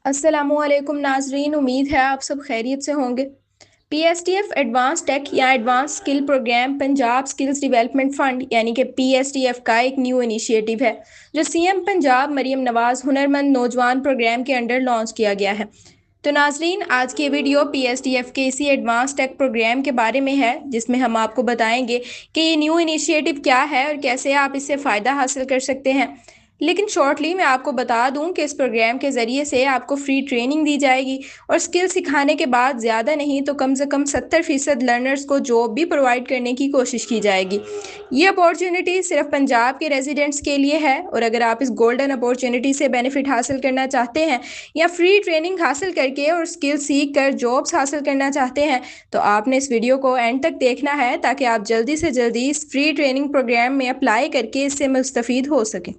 अस्सलामुअलैकुम नाजरीन, उम्मीद है आप सब खैरियत से होंगे। पीएसटीएफ एडवांस टेक या advance skill program Punjab skills development fund यानी कि पीएसटीएफ का एक न्यू इनिशिएटिव है जो सीएम पंजाब मरियम नवाज हुनरमंद नौजवान प्रोग्राम के अंडर लॉन्च किया गया है। तो नाजरीन, आज की वीडियो पीएसटीएफ के इसी एडवांस टेक प्रोग्राम के बारे में है जिसमें हम आपको बताएंगे कि ये न्यू इनिशिएटिव क्या है और कैसे आप इससे फ़ायदा हासिल कर सकते हैं। लेकिन शॉर्टली मैं आपको बता दूं कि इस प्रोग्राम के ज़रिए से आपको फ्री ट्रेनिंग दी जाएगी और स्किल सिखाने के बाद ज़्यादा नहीं तो कम से कम 70% लर्नर्स को जॉब भी प्रोवाइड करने की कोशिश की जाएगी। ये अपॉर्चुनिटी सिर्फ पंजाब के रेजिडेंट्स के लिए है और अगर आप इस गोल्डन अपॉर्चुनिटी से बेनिफिट हासिल करना चाहते हैं या फ्री ट्रेनिंग हासिल करके और स्किल सीख कर जॉब्स हासिल करना चाहते हैं तो आपने इस वीडियो को एंड तक देखना है ताकि आप जल्दी से जल्दी इस फ्री ट्रेनिंग प्रोग्राम में अप्लाई करके इससे मुस्तफ़ीद हो सकें।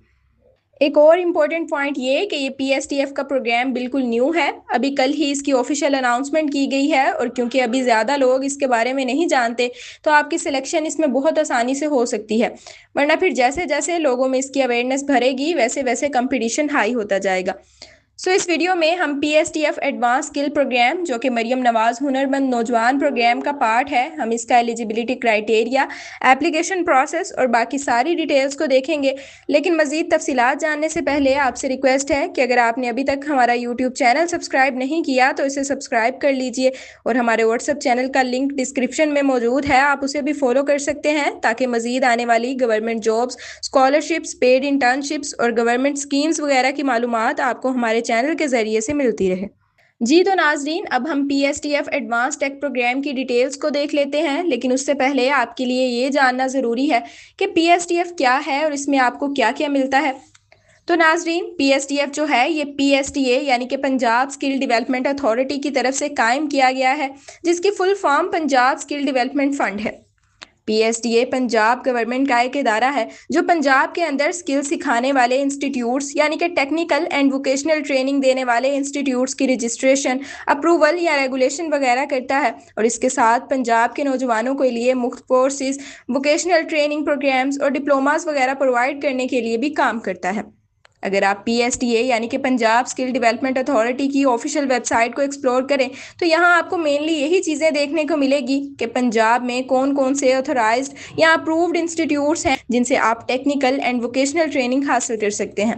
एक और इम्पॉर्टेंट पॉइंट ये कि ये पीएसटीएफ का प्रोग्राम बिल्कुल न्यू है। अभी कल ही इसकी ऑफिशियल अनाउंसमेंट की गई है और क्योंकि अभी ज़्यादा लोग इसके बारे में नहीं जानते तो आपकी सिलेक्शन इसमें बहुत आसानी से हो सकती है, वरना फिर जैसे जैसे लोगों में इसकी अवेयरनेस भरेगी वैसे वैसे कंपटीशन हाई होता जाएगा। इस वीडियो में हम पीएसटीएफ एडवांस स्किल प्रोग्राम जो कि मरियम नवाज हुनरमंद नौजवान प्रोग्राम का पार्ट है, हम इसका एलिजिबिलिटी क्राइटेरिया, एप्लीकेशन प्रोसेस और बाकी सारी डिटेल्स को देखेंगे। लेकिन मज़ीद तफसीलात जानने से पहले आपसे रिक्वेस्ट है कि अगर आपने अभी तक हमारा यूट्यूब चैनल सब्सक्राइब नहीं किया तो इसे सब्सक्राइब कर लीजिए और हमारे व्हाट्सएप चैनल का लिंक डिस्क्रिप्शन में मौजूद है, आप उसे भी फॉलो कर सकते हैं ताकि मज़ीद आने वाली government jobs, scholarships, paid internships और गवर्नमेंट स्कीम्स वगैरह की मालूमात आपको हमारे चैनल के ज़रिए से मिलती रहे। जी तो नाजरीन, अब हम पीएसटीएफ एडवांस टेक प्रोग्राम की डिटेल्स को देख लेते हैं, लेकिन उससे पहले आपके लिए ये जानना ज़रूरी है कि पीएसटीएफ क्या है और इसमें आपको क्या क्या मिलता है। तो नाजरीन, पीएसटीएफ जो है ये पीएसटीए यानी कि पंजाब स्किल डेवलपमेंट अथॉरिटी की तरफ से कायम किया गया है, जिसकी full form Punjab skill development fund है। पीएसटीए पंजाब गवर्नमेंट का एक इदारा है जो पंजाब के अंदर स्किल सिखाने वाले इंस्टीट्यूट्स यानी कि टेक्निकल एंड वोकेशनल ट्रेनिंग देने वाले इंस्टीट्यूट्स की रजिस्ट्रेशन, अप्रूवल या रेगुलेशन वगैरह करता है और इसके साथ पंजाब के नौजवानों के लिए मुख्त कोर्सेज, वोकेशनल ट्रेनिंग प्रोग्राम्स और डिप्लोमास वगैरह प्रोवाइड करने के लिए भी काम करता है। अगर आप पीएसटीए यानी कि पंजाब स्किल डेवलपमेंट अथॉरिटी की ऑफिशियल वेबसाइट को एक्सप्लोर करें तो यहाँ आपको मेनली यही चीज़ें देखने को मिलेगी कि पंजाब में कौन कौन से ऑथराइज्ड या अप्रूव्ड इंस्टीट्यूट्स हैं जिनसे आप टेक्निकल एंड वोकेशनल ट्रेनिंग हासिल कर सकते हैं।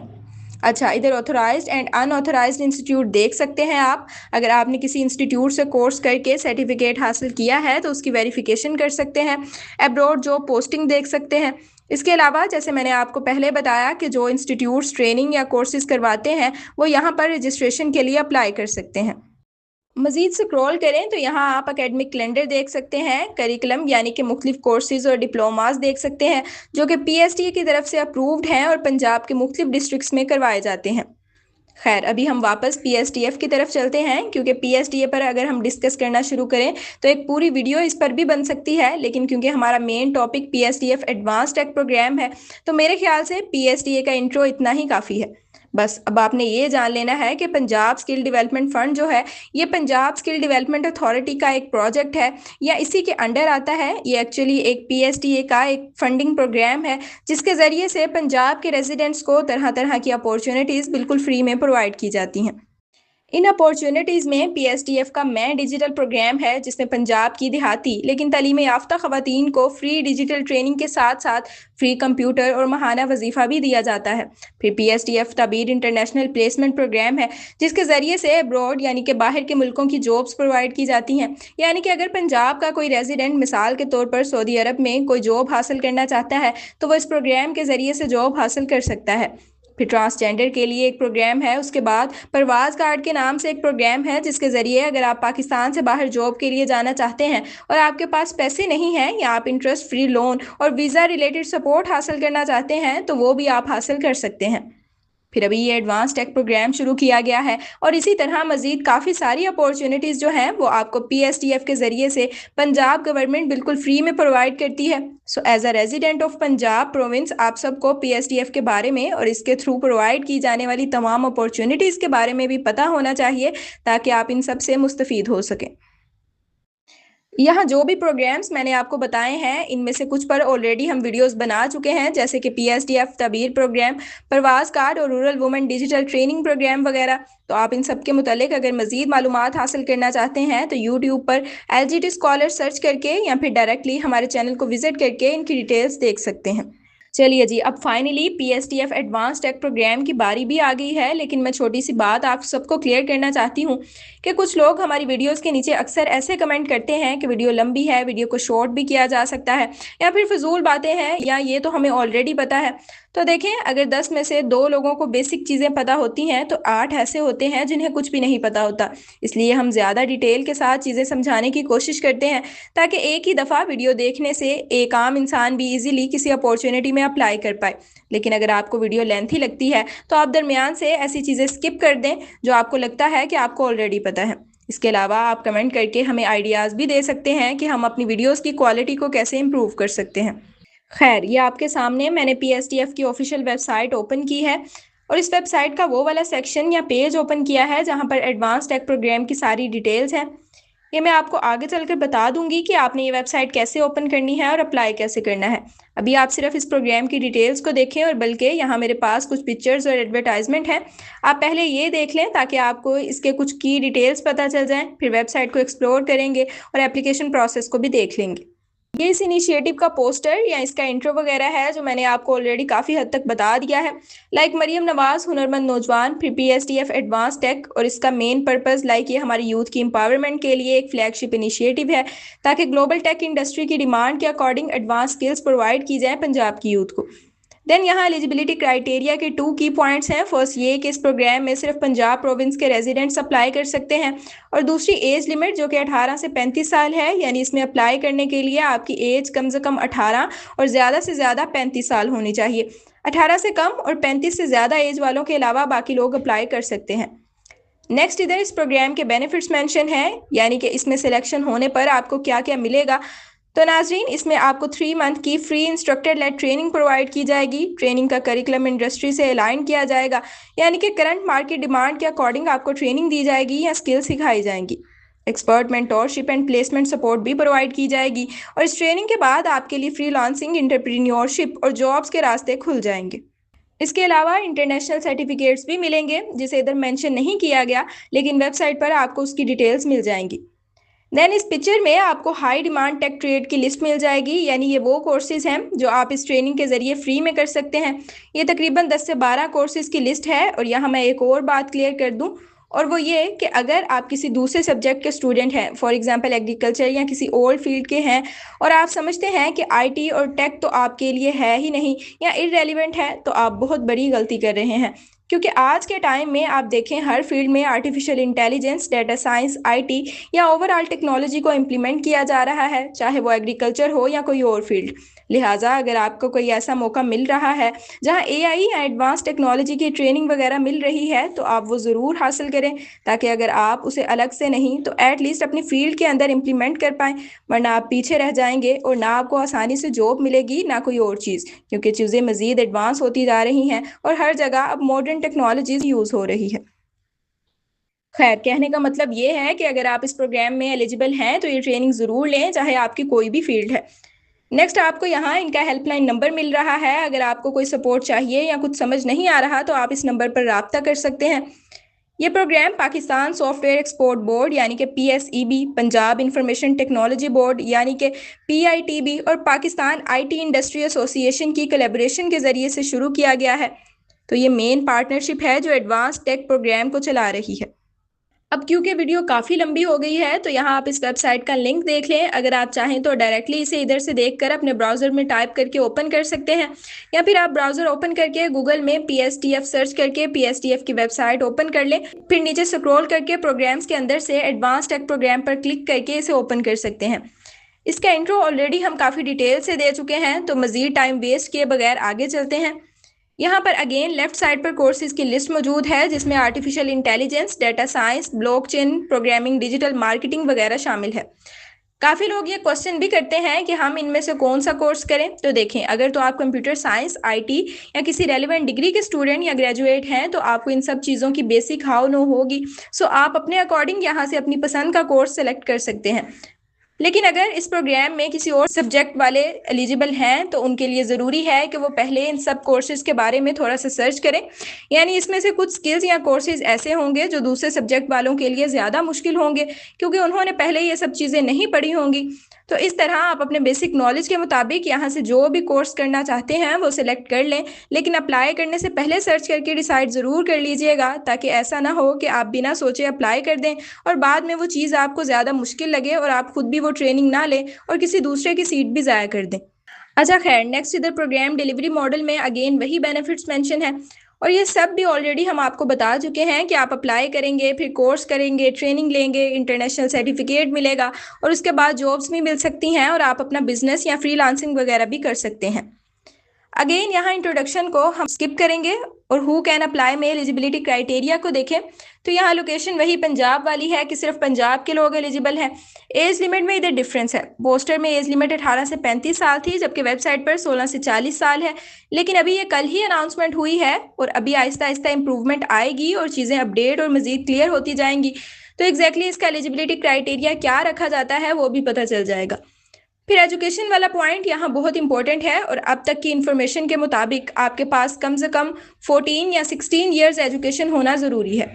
अच्छा, इधर ऑथराइज्ड एंड अनऑथराइज्ड इंस्टीट्यूट देख सकते हैं आप। अगर आपने किसी इंस्टीट्यूट से कोर्स करके सर्टिफिकेट हासिल किया है तो उसकी वेरिफिकेशन कर सकते हैं। एब्रॉड जॉब पोस्टिंग देख सकते हैं। इसके अलावा जैसे मैंने आपको पहले बताया कि जो इंस्टीट्यूट्स ट्रेनिंग या कोर्सेज करवाते हैं वो यहाँ पर रजिस्ट्रेशन के लिए अप्लाई कर सकते हैं। मजीद स्क्रॉल करें तो यहाँ आप एकेडमिक कैलेंडर देख सकते हैं, करिकुलम यानी कि मुख्तलिफ कोर्सेज और डिप्लोमास देख सकते हैं जो कि पीएसटी की तरफ से अप्रूव्ड हैं और पंजाब के मुख्तलिफ डिस्ट्रिक्ट्स में करवाए जाते हैं। खैर, अभी हम वापस पीएसटीएफ की तरफ चलते हैं क्योंकि पीएसटीए पर अगर हम डिस्कस करना शुरू करें तो एक पूरी वीडियो इस पर भी बन सकती है, लेकिन क्योंकि हमारा main topic PSTF advance tech program है तो मेरे ख्याल से पीएसटीए का इंट्रो इतना ही काफ़ी है। बस अब आपने ये जान लेना है कि पंजाब स्किल डेवलपमेंट फंड जो है ये पंजाब स्किल डेवलपमेंट अथॉरिटी का एक प्रोजेक्ट है या इसी के अंडर आता है। ये एक्चुअली एक पीएसटीए का एक फंडिंग प्रोग्राम है जिसके ज़रिए से पंजाब के रेजिडेंट्स को तरह तरह की अपॉर्चुनिटीज़ बिल्कुल फ्री में प्रोवाइड की जाती हैं। इन अपॉर्चुनिटीज़ में पीएसटीएफ का मैं डिजिटल प्रोग्राम है जिसमें पंजाब की देहाती लेकिन तालीम याफ्ता ख़वातीन को फ्री डिजिटल ट्रेनिंग के साथ साथ फ्री कंप्यूटर और माहाना वजीफ़ा भी दिया जाता है। फिर पीएसटीएफ तबीर इंटरनेशनल प्लेसमेंट प्रोग्राम है जिसके ज़रिए से अब्रॉड यानी कि बाहर के मुल्कों की जॉब्स प्रोवाइड की जाती हैं। यानी कि अगर पंजाब का कोई रेजिडेंट मिसाल के तौर पर सऊदी अरब में कोई जॉब हासिल करना चाहता है तो वह इस प्रोग्राम के ज़रिए से जॉब हासिल कर सकता है। फिर ट्रांसजेंडर के लिए एक प्रोग्राम है, उसके बाद परवाज कार्ड के नाम से एक प्रोग्राम है जिसके ज़रिए अगर आप पाकिस्तान से बाहर जॉब के लिए जाना चाहते हैं और आपके पास पैसे नहीं हैं या आप इंटरेस्ट फ्री लोन और वीज़ा रिलेटेड सपोर्ट हासिल करना चाहते हैं तो वो भी आप हासिल कर सकते हैं। फिर अभी ये एडवांस टेक प्रोग्राम शुरू किया गया है और इसी तरह मज़ीद काफ़ी सारी अपॉर्चुनिटीज़ जो हैं वो आपको पीएसटीएफ के ज़रिए से पंजाब गवर्नमेंट बिल्कुल फ्री में प्रोवाइड करती है। As a resident of Punjab province आप सबको पीएसटीएफ के बारे में और इसके थ्रू प्रोवाइड की जाने वाली तमाम अपॉर्चुनिटीज़ के बारे में भी पता होना चाहिए ताकि आप इन सब से मुस्तफ़ीद हो सकें। यहाँ जो भी प्रोग्राम्स मैंने आपको बताए हैं, इनमें से कुछ पर ऑलरेडी हम वीडियोस बना चुके हैं, जैसे कि पीएसडीएफ तबीर प्रोग्राम, प्रवास कार्ड और rural women digital training program वगैरह। तो आप इन सब के मुतालिक अगर मजीद मालूमात हासिल करना चाहते हैं तो यूट्यूब पर एलजीटी स्कॉलर सर्च करके या फिर डायरेक्टली हमारे चैनल को विजिट करके इनकी डिटेल्स देख सकते हैं। चलिए जी, अब फाइनली पीएसटीएफ एडवांस टेक प्रोग्राम की बारी भी आ गई है, लेकिन मैं छोटी सी बात आप सबको क्लियर करना चाहती हूँ कि कुछ लोग हमारी वीडियोस के नीचे अक्सर ऐसे कमेंट करते हैं कि वीडियो लंबी है, वीडियो को शॉर्ट भी किया जा सकता है, या फिर फजूल बातें हैं, या ये तो हमें ऑलरेडी पता है। तो देखें, अगर 10 में से 2 लोगों को बेसिक चीज़ें पता होती हैं तो 8 ऐसे होते हैं जिन्हें कुछ भी नहीं पता होता। इसलिए हम ज़्यादा डिटेल के साथ चीज़ें समझाने की कोशिश करते हैं, ताकि एक ही दफ़ा वीडियो देखने से एक आम इंसान भी इजीली किसी अपॉर्चुनिटी में अप्लाई कर पाए। लेकिन अगर आपको वीडियो लेंथी लगती है तो आप दरमियान से ऐसी चीज़ें स्किप कर दें जो आपको लगता है कि आपको ऑलरेडी पता है। इसके अलावा आप कमेंट करके हमें आइडियाज़ भी दे सकते हैं कि हम अपनी वीडियोज़ की क्वालिटी को कैसे इम्प्रूव कर सकते हैं। खैर, ये आपके सामने मैंने पीएसटीएफ की ऑफिशियल वेबसाइट ओपन की है, और इस वेबसाइट का वो वाला सेक्शन या पेज ओपन किया है जहां पर एडवांस टेक प्रोग्राम की सारी डिटेल्स हैं। ये मैं आपको आगे चलकर बता दूंगी कि आपने ये वेबसाइट कैसे ओपन करनी है और अप्लाई कैसे करना है। अभी आप सिर्फ इस प्रोग्राम की डिटेल्स को देखें, और बल्कि यहाँ मेरे पास कुछ पिक्चर्स और एडवर्टाइजमेंट हैं, आप पहले ये देख लें ताकि आपको इसके कुछ की डिटेल्स पता चल जाएं। फिर वेबसाइट को एक्सप्लोर करेंगे और एप्लीकेशन प्रोसेस को भी देख लेंगे। ये इस इनिशिएटिव का पोस्टर या इसका इंट्रो वगैरह है जो मैंने आपको ऑलरेडी काफ़ी हद तक बता दिया है। लाइक मरियम नवाज हुनरमंद नौजवान, फिर पीएसटीएफ एडवांस टेक, और इसका मेन पर्पस लाइक ये हमारी यूथ की एम्पावरमेंट के लिए एक फ्लैगशिप इनिशिएटिव है, ताकि ग्लोबल टेक इंडस्ट्री की डिमांड के अकॉर्डिंग एडवांस स्किल्स प्रोवाइड की जाए पंजाब की यूथ को। देन यहाँ एलिजिबिलिटी क्राइटेरिया के 2 की पॉइंट्स हैं। फर्स्ट ये कि इस प्रोग्राम में सिर्फ पंजाब प्रोविंस के रेजिडेंट्स अप्लाई कर सकते हैं, और दूसरी एज लिमिट जो कि 18 से 35 साल है, यानी इसमें अप्लाई करने के लिए आपकी एज कम से कम 18 और ज़्यादा से ज़्यादा 35 साल होनी चाहिए। 18 से कम और 35 से ज़्यादा एज वालों के अलावा बाकी लोग अप्लाई कर सकते हैं। नेक्स्ट, इधर इस प्रोग्राम के बेनिफिट्स मेंशन हैं, यानी कि इसमें सिलेक्शन होने पर आपको क्या क्या मिलेगा। तो नाजरीन, इसमें आपको 3 मंथ की free instructor led training provide की जाएगी। ट्रेनिंग का करिकुलम इंडस्ट्री से अलाइन किया जाएगा, यानी कि करंट मार्केट डिमांड के अकॉर्डिंग आपको ट्रेनिंग दी जाएगी या स्किल सिखाई जाएंगी। Expert mentorship and placement support भी प्रोवाइड की जाएगी, और इस ट्रेनिंग के बाद आपके लिए फ्रीलांसिंग, एंटरप्रेन्योरशिप और जॉब्स के रास्ते खुल जाएंगे। इसके अलावा इंटरनेशनल सर्टिफिकेट्स भी मिलेंगे, जिसे इधर मेंशन नहीं किया गया, लेकिन वेबसाइट पर आपको उसकी डिटेल्स मिल जाएंगी। देन इस पिक्चर में आपको हाई डिमांड टेक ट्रेड की लिस्ट मिल जाएगी, यानी ये वो कोर्सेज हैं जो आप इस ट्रेनिंग के ज़रिए फ्री में कर सकते हैं। ये तकरीबन 10 से 12 कोर्सेज की लिस्ट है, और यहाँ मैं एक और बात क्लियर कर दूँ, और वो ये कि अगर आप किसी दूसरे सब्जेक्ट के स्टूडेंट हैं, फॉर एग्जांपल एग्रीकल्चर या किसी और फील्ड के हैं, और आप समझते हैं कि आईटी और टेक तो आपके लिए है ही नहीं या इररेलेवेंट है, तो आप बहुत बड़ी गलती कर रहे हैं। क्योंकि आज के टाइम में आप देखें, हर फील्ड में artificial intelligence, data science, IT या ओवरऑल टेक्नोलॉजी को इम्प्लीमेंट किया जा रहा है, चाहे वो एग्रीकल्चर हो या कोई और फील्ड। लिहाजा अगर आपको कोई ऐसा मौका मिल रहा है जहां एआई या एडवांस टेक्नोलॉजी की ट्रेनिंग वगैरह मिल रही है, तो आप वो ज़रूर हासिल करें, ताकि अगर आप उसे अलग से नहीं तो एटलीस्ट अपनी फील्ड के अंदर इम्प्लीमेंट कर पाएँ। वरना आप पीछे रह जाएंगे और ना आपको आसानी से जॉब मिलेगी ना कोई और चीज़, क्योंकि चीज़ें मज़ीद एडवांस होती जा रही हैं और हर जगह अब मॉडर्न टेक्नोलॉजीज यूज़ हो रही है। खैर, कहने का मतलब ये है कि अगर आप इस प्रोग्राम में एलिजिबल हैं तो ये ट्रेनिंग ज़रूर लें, चाहे आपकी कोई भी फील्ड है। नेक्स्ट, आपको यहाँ इनका हेल्पलाइन नंबर मिल रहा है। अगर आपको कोई सपोर्ट चाहिए या कुछ समझ नहीं आ रहा तो आप इस नंबर पर रब्ता कर सकते हैं। ये program Pakistan software export board यानी कि PSEB, Punjab information technology board यानी कि पीआईटीबी और पाकिस्तान आईटी इंडस्ट्री एसोसिएशन की कोलैबोरेशन के ज़रिए से शुरू किया गया है। तो ये मेन पार्टनरशिप है जो एडवांस टेक प्रोग्राम को चला रही है। अब क्योंकि वीडियो काफ़ी लंबी हो गई है, तो यहाँ आप इस वेबसाइट का लिंक देख लें। अगर आप चाहें तो डायरेक्टली इसे इधर से देखकर अपने ब्राउज़र में टाइप करके ओपन कर सकते हैं, या फिर आप ब्राउज़र ओपन करके गूगल में पीएसटीएफ सर्च करके पीएसटीएफ की वेबसाइट ओपन कर लें। फिर नीचे स्क्रॉल करके प्रोग्राम्स के अंदर से एडवांस टेक प्रोग्राम पर क्लिक करके इसे ओपन कर सकते हैं। इसका इंट्रो ऑलरेडी हम काफ़ी डिटेल से दे चुके हैं, तो मज़ीद टाइम वेस्ट किए बगैर आगे चलते हैं। यहाँ पर अगेन लेफ्ट साइड पर कोर्सेज की लिस्ट मौजूद है, जिसमें artificial intelligence, data science, blockchain, programming, digital marketing वगैरह शामिल है। काफ़ी लोग ये क्वेश्चन भी करते हैं कि हम इनमें से कौन सा कोर्स करें। तो देखें, अगर तो आप कंप्यूटर साइंस, आईटी या किसी रेलिवेंट डिग्री के स्टूडेंट या ग्रेजुएट हैं, तो आपको इन सब चीज़ों की बेसिक हाउ नो होगी। सो आप अपने अकॉर्डिंग यहाँ से अपनी पसंद का कोर्स सेलेक्ट कर सकते हैं। लेकिन अगर इस प्रोग्राम में किसी और सब्जेक्ट वाले एलिजिबल हैं तो उनके लिए ज़रूरी है कि वो पहले इन सब कोर्सेज़ के बारे में थोड़ा सा सर्च करें। यानी इसमें से कुछ स्किल्स या कोर्सेज़ ऐसे होंगे जो दूसरे सब्जेक्ट वालों के लिए ज़्यादा मुश्किल होंगे, क्योंकि उन्होंने पहले ये सब चीज़ें नहीं पढ़ी होंगी। तो इस तरह आप अपने बेसिक नॉलेज के मुताबिक यहाँ से जो भी कोर्स करना चाहते हैं वो सिलेक्ट कर लें, लेकिन अप्लाई करने से पहले सर्च करके डिसाइड ज़रूर कर लीजिएगा, ताकि ऐसा ना हो कि आप बिना सोचे अप्लाई कर दें और बाद में वो चीज़ आपको ज़्यादा मुश्किल लगे और आप खुद भी वो ट्रेनिंग ना लें और किसी दूसरे की सीट भी ज़ाया कर दें। अच्छा खैर, नेक्स्ट इधर प्रोग्राम डिलीवरी मॉडल में अगेन वही बेनिफिट्स मेंशन है और ये सब भी ऑलरेडी हम आपको बता चुके हैं कि आप अप्लाई करेंगे, फिर कोर्स करेंगे, ट्रेनिंग लेंगे, इंटरनेशनल सर्टिफिकेट मिलेगा और उसके बाद जॉब्स भी मिल सकती हैं और आप अपना बिजनेस या फ्रीलांसिंग वगैरह भी कर सकते हैं। अगेन यहाँ इंट्रोडक्शन को हम स्किप करेंगे और हु कैन अप्लाई में एलिजिबिलिटी क्राइटेरिया को देखें तो यहाँ लोकेशन वही पंजाब वाली है कि सिर्फ पंजाब के लोग एलिजिबल हैं। एज लिमिट में इधर डिफरेंस है, पोस्टर में एज लिमिट 18 से 35 साल थी जबकि वेबसाइट पर 16 से 40 साल है, लेकिन अभी ये कल ही अनाउंसमेंट हुई है और अभी आहिस्ता आहिस्ता इंप्रूवमेंट आएगी और चीज़ें अपडेट और मजीद क्लियर होती जाएंगी, तो एग्जैक्टली इसका एलिजिबिलिटी क्राइटेरिया क्या रखा जाता है वो भी पता चल जाएगा। फिर एजुकेशन वाला पॉइंट यहाँ बहुत इंपॉर्टेंट है और अब तक की इन्फॉर्मेशन के मुताबिक आपके पास कम से कम 14 या 16 ईयर्स एजुकेशन होना ज़रूरी है।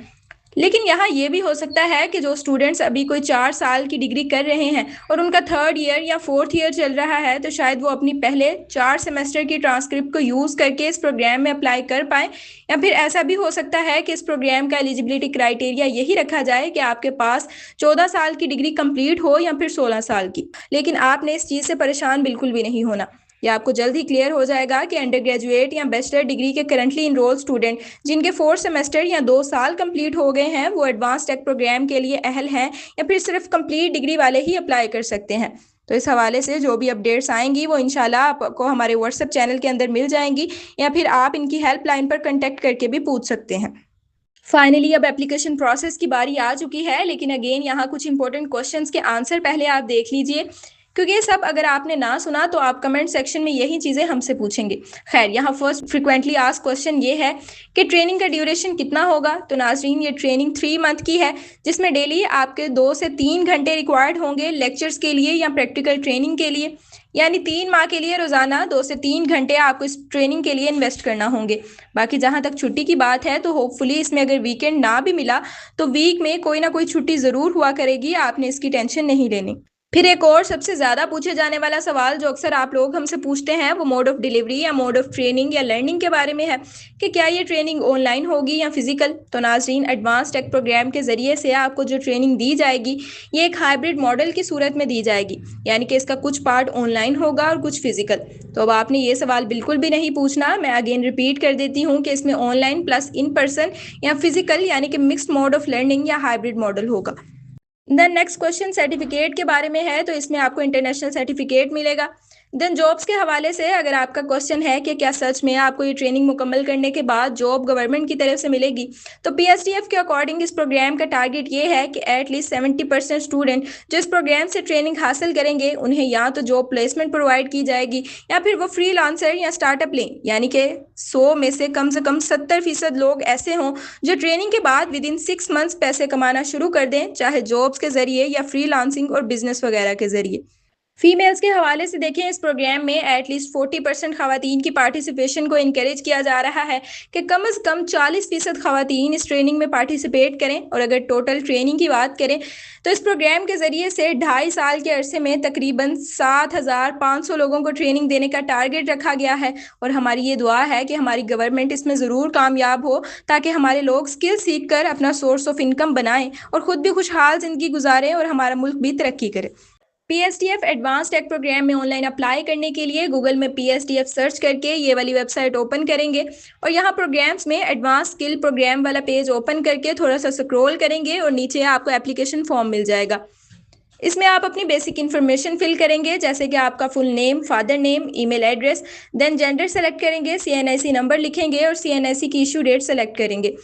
लेकिन यहाँ ये भी हो सकता है कि जो स्टूडेंट्स अभी कोई 4 साल की डिग्री कर रहे हैं और उनका 3rd ईयर या 4th ईयर चल रहा है, तो शायद वो अपनी पहले 4 सेमेस्टर की ट्रांसक्रिप्ट को यूज़ करके इस प्रोग्राम में अप्लाई कर पाएँ, या फिर ऐसा भी हो सकता है कि इस प्रोग्राम का एलिजिबिलिटी क्राइटेरिया यही रखा जाए कि आपके पास 14 साल की डिग्री कंप्लीट हो या फिर 16 साल की। लेकिन आपने इस चीज़ से परेशान बिल्कुल भी नहीं होना, यह आपको जल्द ही क्लियर हो जाएगा कि अंडर ग्रेजुएट या बैचलर डिग्री के करंटली इनरोल स्टूडेंट जिनके 4 सेमेस्टर या 2 साल कंप्लीट हो गए हैं वो एडवांस टेक प्रोग्राम के लिए अहल हैं, या फिर सिर्फ कंप्लीट डिग्री वाले ही अप्लाई कर सकते हैं। तो इस हवाले से जो भी अपडेट्स आएंगी वो इंशाल्लाह आपको हमारे व्हाट्सएप चैनल के अंदर मिल जाएंगी, या फिर आप इनकी हेल्पलाइन पर कंटेक्ट करके भी पूछ सकते हैं। फाइनली अब एप्लीकेशन प्रोसेस की बारी आ चुकी है, लेकिन अगेन यहाँ कुछ इंपॉर्टेंट क्वेश्चंस के आंसर पहले आप देख लीजिए, क्योंकि ये सब अगर आपने ना सुना तो आप कमेंट सेक्शन में यही चीज़ें हमसे पूछेंगे। खैर, यहाँ फर्स्ट फ्रिक्वेंटली आस्क्ड क्वेश्चन ये है कि ट्रेनिंग का ड्यूरेशन कितना होगा। तो नाजरीन, ये ट्रेनिंग 3 मंथ की है जिसमें डेली आपके 2 से 3 घंटे रिक्वायर्ड होंगे लेक्चर्स के लिए या प्रैक्टिकल ट्रेनिंग के लिए, यानी 3 माह के लिए रोज़ाना 2 से 3 घंटे आपको इस ट्रेनिंग के लिए इन्वेस्ट करना होंगे। बाकी जहाँ तक छुट्टी की बात है तो होपफुली इसमें अगर वीकेंड ना भी मिला तो वीक में कोई ना कोई छुट्टी ज़रूर हुआ करेगी, आपने इसकी टेंशन नहीं लेनी। फिर एक और सबसे ज़्यादा पूछे जाने वाला सवाल जो अक्सर आप लोग हमसे पूछते हैं वो मोड ऑफ डिलीवरी या मोड ऑफ ट्रेनिंग या लर्निंग के बारे में है कि क्या ये ट्रेनिंग ऑनलाइन होगी या फिजिकल। तो नाजरीन, एडवांस टेक प्रोग्राम के ज़रिए से आपको जो ट्रेनिंग दी जाएगी ये एक हाइब्रिड मॉडल की सूरत में दी जाएगी, यानी कि इसका कुछ पार्ट ऑनलाइन होगा और कुछ फिजिकल। तो अब आपने ये सवाल बिल्कुल भी नहीं पूछना, मैं अगेन रिपीट कर देती हूँ कि इसमें ऑनलाइन प्लस इन पर्सन या फिजिकल यानी कि मिक्स्ड मोड ऑफ लर्निंग या हाइब्रिड मॉडल होगा। देन नेक्स्ट क्वेश्चन सर्टिफिकेट के बारे में है, तो इसमें आपको इंटरनेशनल सर्टिफिकेट मिलेगा। देन जॉब्स के हवाले से अगर आपका क्वेश्चन है कि क्या सच में आपको ये ट्रेनिंग मुकम्मल करने के बाद जॉब गवर्नमेंट की तरफ से मिलेगी, तो पीएसटीएफ के अकॉर्डिंग इस प्रोग्राम का टारगेट ये है कि एटलीस्ट 70% स्टूडेंट जो इस प्रोग्राम से ट्रेनिंग हासिल करेंगे उन्हें या तो जॉब प्लेसमेंट प्रोवाइड की जाएगी या फिर वो फ्रीलांसर या स्टार्टअप लें, यानी कि 100 में से कम 70% लोग ऐसे हों जो ट्रेनिंग के बाद विद इन 6 मंथ्स पैसे कमाना शुरू कर दें, चाहे जॉब्स के जरिए या फ्रीलांसिंग और बिजनेस वगैरह के जरिए। फीमेल्स के हवाले से देखें, इस प्रोग्राम में एटलीस्ट 40% खवातीन की पार्टिसिपेशन को इनकरेज किया जा रहा है कि कम से कम 40% खवातीन इस ट्रेनिंग में पार्टिसिपेट करें। और अगर टोटल ट्रेनिंग की बात करें तो इस प्रोग्राम के ज़रिए से 2.5 साल के अरसे में तकरीबन 7,500 लोगों को ट्रेनिंग देने का टारगेट रखा गया है। और हमारी ये दुआ है कि हमारी गवर्नमेंट इसमें ज़रूर कामयाब हो, ताकि हमारे लोग स्किल सीख कर अपना सोर्स ऑफ इनकम बनाएं और ख़ुद भी खुशहाल ज़िंदगी गुजारें और हमारा मुल्क भी तरक्की करे। पीएसटीएफ एडवांस टेक प्रोग्राम में ऑनलाइन अप्लाई करने के लिए गूगल में पीएसटीएफ सर्च करके ये वाली वेबसाइट ओपन करेंगे और यहाँ प्रोग्राम्स में एडवांस स्किल प्रोग्राम वाला पेज ओपन करके थोड़ा सा स्क्रॉल करेंगे और नीचे आपको एप्लीकेशन फॉर्म मिल जाएगा। इसमें आप अपनी बेसिक इन्फॉर्मेशन फिल करेंगे, जैसे कि आपका full name, father name, email address, then gender select करेंगे, सीएनआईसी नंबर लिखेंगे और सीएनआईसी की इशू डेट सेलेक्ट करेंगे।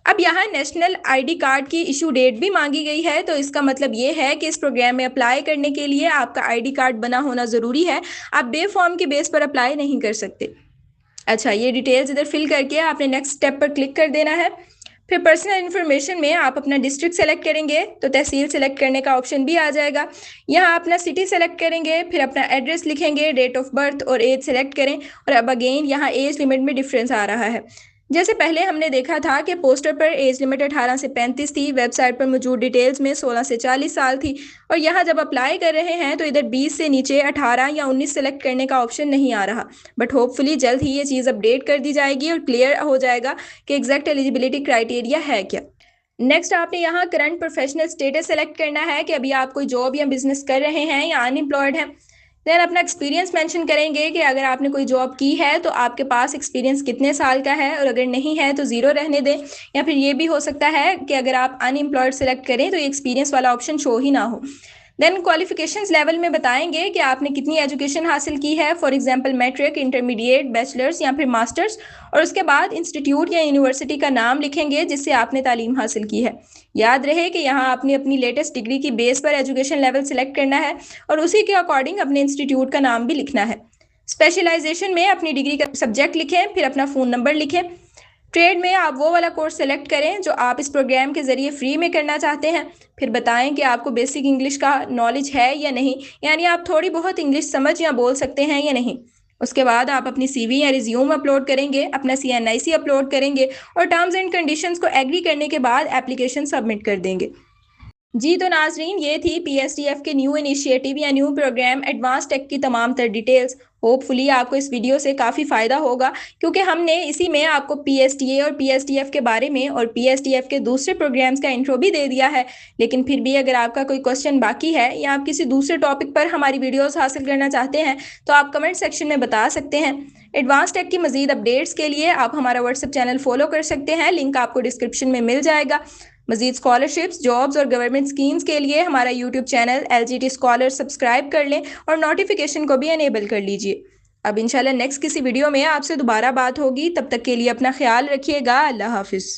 अब यहाँ नेशनल आईडी कार्ड की इशू डेट भी मांगी गई है, तो इसका मतलब ये है कि इस प्रोग्राम में अप्लाई करने के लिए आपका आईडी कार्ड बना होना ज़रूरी है, आप बे फॉर्म के बेस पर अप्लाई नहीं कर सकते। अच्छा, ये डिटेल्स इधर फिल करके आपने नेक्स्ट स्टेप पर क्लिक कर देना है। फिर पर्सनल इन्फॉर्मेशन में आप अपना डिस्ट्रिक्ट सेलेक्ट करेंगे तो तहसील सेलेक्ट करने का ऑप्शन भी आ जाएगा। यहाँ अपना सिटी सेलेक्ट करेंगे, फिर अपना एड्रेस लिखेंगे, डेट ऑफ बर्थ और एज सेलेक्ट करें और अब अगेन यहाँ एज लिमिट में डिफरेंस आ रहा है। जैसे पहले हमने देखा था कि पोस्टर पर एज लिमिट 18 से 35 थी, वेबसाइट पर मौजूद डिटेल्स में 16 से 40 साल थी और यहाँ जब अप्लाई कर रहे हैं तो इधर 20 से नीचे 18 या 19 सेलेक्ट करने का ऑप्शन नहीं आ रहा। बट होपफुली जल्द ही ये चीज़ अपडेट कर दी जाएगी और क्लियर हो जाएगा कि एग्जैक्ट एलिजिबिलिटी क्राइटेरिया है क्या। नेक्स्ट आपने यहाँ करंट प्रोफेशनल स्टेटस सेलेक्ट करना है कि अभी आप कोई जॉब या बिजनेस कर रहे हैं या अनएम्प्लॉयड हैं। देन अपना एक्सपीरियंस मेंशन करेंगे कि अगर आपने कोई जॉब की है तो आपके पास एक्सपीरियंस कितने साल का है और अगर नहीं है तो ज़ीरो रहने दें। या फिर ये भी हो सकता है कि अगर आप अनएम्प्लॉयड सेलेक्ट करें तो ये एक्सपीरियंस वाला ऑप्शन शो ही ना हो। देन क्वालिफिकेशंस लेवल में बताएंगे कि आपने कितनी एजुकेशन हासिल की है, for example matric, intermediate, bachelors या फिर मास्टर्स। और उसके बाद इंस्टीट्यूट या यूनिवर्सिटी का नाम लिखेंगे जिससे आपने तालीम हासिल की है। याद रहे कि यहाँ आपने अपनी लेटेस्ट डिग्री की बेस पर एजुकेशन लेवल सिलेक्ट करना है और उसी के अकॉर्डिंग अपने इंस्टीट्यूट का नाम भी लिखना है। स्पेशलाइजेशन में अपनी डिग्री का सब्जेक्ट लिखें, फिर अपना फ़ोन नंबर लिखें। ट्रेड में आप वो वाला कोर्स सेलेक्ट करें जो आप इस प्रोग्राम के ज़रिए फ्री में करना चाहते हैं। फिर बताएं कि आपको बेसिक इंग्लिश का नॉलेज है या नहीं, यानी आप थोड़ी बहुत इंग्लिश समझ या बोल सकते हैं या नहीं। उसके बाद आप अपनी सीवी या रिज्यूम अपलोड करेंगे, अपना CNIC अपलोड करेंगे और टर्म्स एंड कंडीशंस को एग्री करने के बाद एप्लीकेशन सबमिट कर देंगे। जी तो नाजरीन, ये थी PSTF के न्यू इनिशिएटिव या न्यू प्रोग्राम एडवांस टेक की तमाम तर डिटेल्स। होपफुली आपको इस वीडियो से काफ़ी फ़ायदा होगा क्योंकि हमने इसी में आपको PSTA और PSTF के बारे में और PSTF के दूसरे प्रोग्राम्स का इंट्रो भी दे दिया है। लेकिन फिर भी अगर आपका कोई क्वेश्चन बाकी है या आप किसी दूसरे टॉपिक पर हमारी वीडियोस हासिल करना चाहते हैं तो आप कमेंट सेक्शन में बता सकते हैं। एडवांस टेक की मज़ीद अपडेट्स के लिए आप हमारा व्हाट्सएप चैनल फॉलो कर सकते हैं, लिंक आपको डिस्क्रिप्शन में मिल जाएगा। मजीद स्कॉलरशिप्स, जॉब्स और गवर्नमेंट स्कीम्स के लिए हमारा YouTube channel LGT scholar subscribe कर लें और नोटिफिकेशन को भी इनेबल कर लीजिए। अब इंशाल्लाह नेक्स्ट किसी वीडियो में आपसे दोबारा बात होगी, तब तक के लिए अपना ख्याल रखिएगा। अल्लाह हाफिज़।